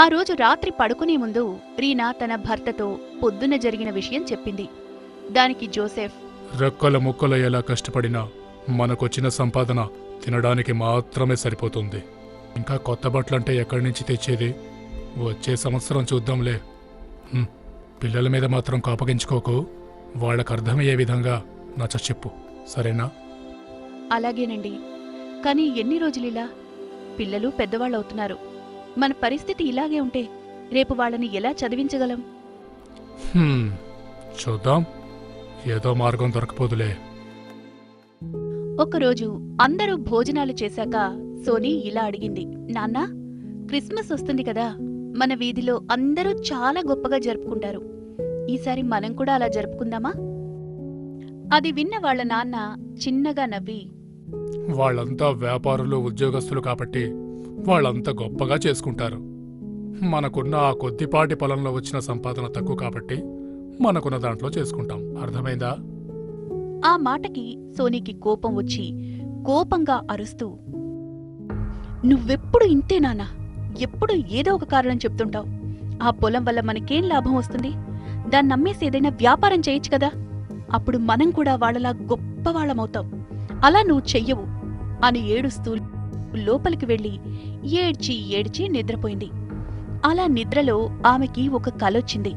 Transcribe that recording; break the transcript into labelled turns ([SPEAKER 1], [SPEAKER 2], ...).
[SPEAKER 1] ఆ రోజు రాత్రి పడుకునే ముందు రీనా తన భర్తతో పొద్దున జరిగిన విషయం చెప్పింది. దానికి జోసెఫ్,
[SPEAKER 2] రెక్కల ముక్కలయ్యేలా కష్టపడినా మనకొచ్చిన సంపాదన తినడానికి మాత్రమే సరిపోతుంది. ఇంకా కొత్త బట్టలంటే ఎక్కడి నుంచి తెచ్చేది? వచ్చే సంవత్సరం చూద్దాంలే. పిల్లల మీద మాత్రం కోపగించుకోకు. వాళ్ళకు అర్థమయ్యే విధంగా నచ్చచెప్పు, సరేనా?
[SPEAKER 1] అలాగేనండి. కానీ ఎన్ని రోజులిలా? పిల్లలు పెద్దవాళ్ళవుతున్నారు. మన పరిస్థితి ఇలాగే ఉంటే రేపు వాళ్ళని ఎలా చదివించగలం?
[SPEAKER 2] చూద్దాం, ఏదో మార్గం దొరకపోదులే.
[SPEAKER 1] ఒకరోజు అందరూ భోజనాలు చేశాక సోనీ ఇలా అడిగింది, నాన్నా, క్రిస్మస్ వస్తుంది కదా, మన వీధిలో అందరూ చాలా గొప్పగా జరుపుకుంటారు. ఈసారి మనం కూడా అలా జరుపుకుందామా? అది విన్న వాళ్ల నాన్న చిన్నగా నవ్వి,
[SPEAKER 2] వాళ్ళంతా వ్యాపారులు, ఉద్యోగస్తులు కాబట్టి వాళ్ళంతా గొప్పగా చేసుకుంటారు. మనకున్న ఆ కొద్దిపాటి పొలంలో వచ్చిన సంపాదన తక్కువ కాబట్టి మనకున్న దాంట్లో చేసుకుంటాం. అర్థమైందా?
[SPEAKER 1] ఆ మాటకి సోనీకి కోపం వచ్చి కోపంగా అరుస్తూ, నువ్వెప్పుడు ఇంతే నాన్నా, ఎప్పుడు ఏదో ఒక కారణం చెప్తుంటావు. ఆ పొలం వల్ల మనకేం లాభం వస్తుంది? దాన్ని నమ్మేసి ఏదైనా వ్యాపారం చేయొచ్చు కదా. అప్పుడు మనం కూడా వాళ్ళలా గొప్పవాళ్లమవుతాం. అలా నువ్వు చెయ్యవు అని ఏడుస్తూ లోపలికి వెళ్లి ఏడ్చి ఏడ్చి నిద్రపోయింది. అలా నిద్రలో ఆమెకి ఒక కలొచ్చింది.